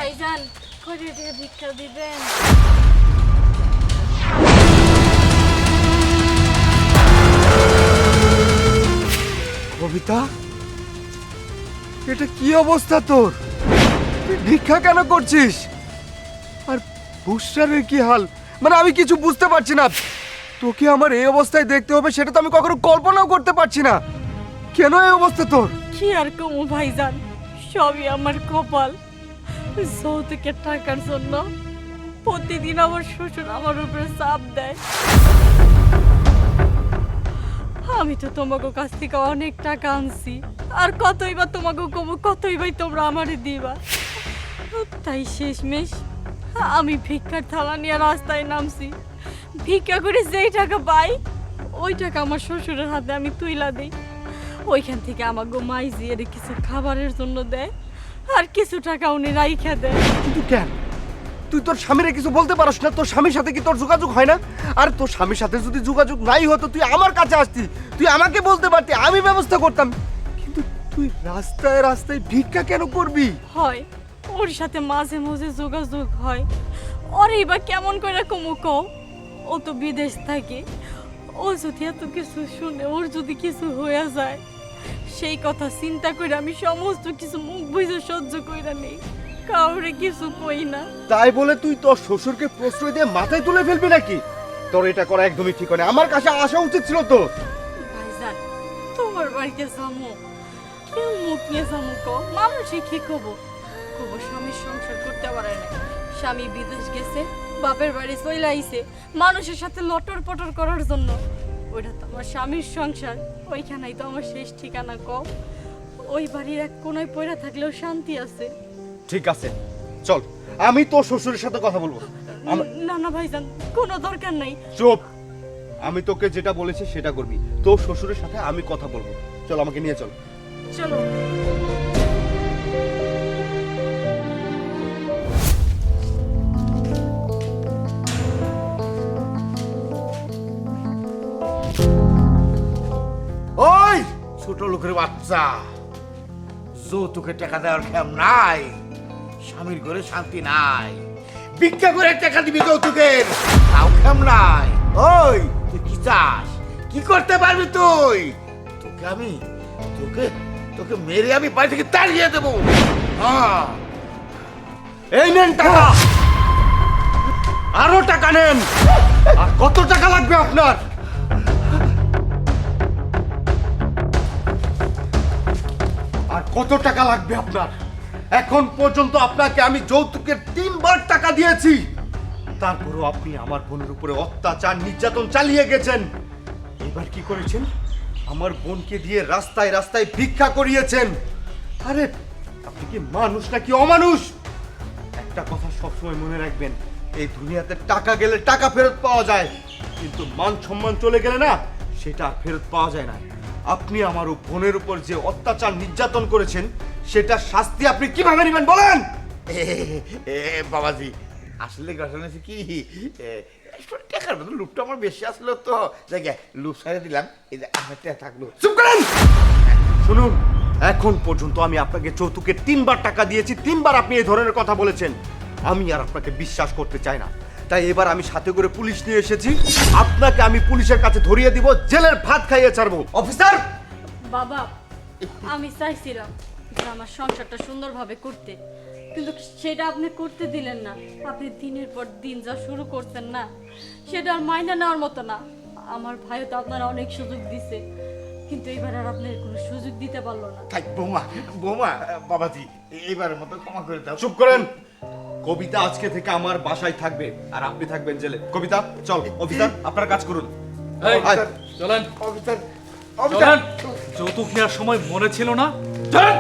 ভাইজান করে দিয়ে ভিক্ষা দিবেন। কবিতা, এটা কি অবস্থা তোর? তুই ভিক্ষা কেন করছিস? আর বুশরারের কি হাল? মানে আমি কিছু বুঝতে পারছি না। তোকে আমার এই অবস্থায় দেখতে হবে সেটা তো আমি কখনো কল্পনাও করতে পারছি না। কেন এই অবস্থা তোর? কি আর কমু ভাইজান, সবই আমার কপাল। যৌতুকের টাকার জন্য প্রতিদিন আমার শ্বশুর আমার উপরে চাপ দেয়। আমি তো তোমাকে কাছ থেকে অনেক টাকা আনছি, আর কতই বা তোমাকে কমু, কতই বাই তোমরা আমারে দিবা। তাই শেষমেশ আমি ভিক্ষার থালা নিয়ে রাস্তায় নামছি। ভিক্ষা করে যেই টাকা পাই ওই টাকা আমার শ্বশুরের হাতে আমি তুইলা দিই। ওইখান থেকে আমার গো মাইজি এর কিছু খাবারের জন্য দেয়, আর কিছু টাকা উনি রাইখা দেয়। কিন্তু কেন? তুই তোর স্বামীরে কিছু বলতে পারস না? তোর স্বামীর সাথে কি তোর যোগাযোগ হয় না? আর তোর স্বামীর সাথে যদি যোগাযোগ নাই হতো তুই আমার কাছে আসতি, তুই আমাকে বলতে পারতি, আমি ব্যবস্থা করতাম। কিন্তু তুই রাস্তায় রাস্তায় ভিক্ষা কেন করবি? হয় ওর সাথে মাঝে মাঝে যোগাযোগ হয়। ওরে বা কেমন করে কমু কও, ও তো বিদেশ থাকে। ও যদি এত কিছু শুনে, ওর যদি কিছু হয়ে যায়, সেই কথা চিন্তা করে আমি সমস্ত কিছু মুখ বুঝে সহ্য কইরা নেই, কাউরে কিছু কই না। তাই বলে তুই তোর শ্বশুরকে প্রশ্রয় দিয়ে মাথায় তুলে ফেলবি নাকি? তোর এটা করা একদমই ঠিক হয় না। আমার কাছে আসা উচিত ছিল তো। ভাইজান, তোমার বাড়িতে যাবো, কেউ মুখ নিয়ে যাবো কও? মানুষে কি কব? কব স্বামীর সংসার করতে পারে না, স্বামী বিদেশ গেছে, বাপের বাড়ি চলে আইছে মানুষের সাথে লটর পটর করার জন্য। ওইটা তো আমার স্বামীর সংসার, ওইখানেই তো আমার শেষ ঠিকানা। কও, ওই বাড়ির এক কোনায় পড়ে থাকলেও শান্তি আছে। ঠিক আছে, চল আমি তোর শ্বশুরের সাথে কথা বলবো। না না ভাইজান, কোনো দরকার নাই। চুপ! আমি তোকে যেটা বলেছি সেটা করবি। তোর শ্বশুরের সাথে আমি কথা বলবো। চল, আমাকে নিয়ে চল। চলো। ওই ছোট লোকের বাচ্চা, যৌতুকের টাকা দেওয়ার খেয়াল নাই, স্বামীর ঘরে শান্তি নাই, ভিক্ষা করে টাকা দিবি যৌতুকের, তাও খেয়াল নাই। ওই তুই কি চাস? কি করতে পারবি তুই? তোকে আমি তোকে তোকে মেরে আমি বাড়ি থেকে তাড়িয়ে দেবো। হ্যাঁ, এই নেন টাকা, আরো টাকা নেন। আর কত টাকা লাগবে আপনার? আর কত টাকা লাগবে আপনার? এখন পর্যন্ত আপনাকে আমি যৌতুকের 3বার টাকা দিয়েছি, তারপরও আপনি আমার বোনের উপরে অত্যাচার নির্যাতন চালিয়ে গেছেন। এবার কি করেছেন? আমার বোনকে দিয়ে রাস্তায় রাস্তায় ভিক্ষা করিয়েছেন। আরে আপনি কি মানুষ নাকি অমানুষ? একটা কথা সবসময় মনে রাখবেন, এই দুনিয়াতে টাকা গেলে টাকা ফেরত পাওয়া যায়, কিন্তু মান সম্মান চলে গেলে না, সেটা আর ফেরত পাওয়া যায় না। আপনি আমার বোনের উপর যে অত্যাচার নির্যাতন করেছেন, সেটা শাস্তি আপনি কিভাবে নেবেন বলেন? বাবাজি, আসলে ঘটনা হচ্ছে কি, টাকার মতো লুপটা আমার বেশি আসলো তো, জায়গায় লুপ সারে দিলাম, এই যে আমার টাকা থাকলো। চুপ করেন! শুনুন, এখন পর্যন্ত আমি আপনাকে যৌতুকের 3বার টাকা দিয়েছি, 3বার আপনি এই ধরনের কথা বলেছেন। আমি আর আপনাকে বিশ্বাস করতে চাই না, তাই এবার আমি সাথে করে পুলিশ নিয়ে এসেছি। আপনাকে আমি পুলিশের কাছে ধরিয়ে দিব, জেলের ভাত খাইয়ে ছাড়বো। অফিসার! বাবা, আমি চাইছিলাম যে আমার সংসারটা সুন্দরভাবে করতে, কিন্তু সেটা আপনি করতে দিলেন না। আপনি দিনের পর দিন যা শুরু করছেন না, সেটা আর মাইনা নেওয়ার মতো না। আমার ভাইও তো আপনার অনেক সুযোগ দিছে, কিন্তু এবার আর আপনার কোনো সুযোগ দিতে পারলো না। থাক বৌমা, বৌমা, বাবাজি, এইবারের মতো ক্ষমা করে দাও। চুপ করেন! কবিতা আজকে থেকে আমার বাসায় থাকবে, আর আপনি থাকবেন জেলে। কবিতা, চল। অফিসার, আপনার কাজ করুন। এই, আয়। চলেন অফিসার, চলেন। যৌতুক নেওয়ার সময় মনে ছিল না? চলেন।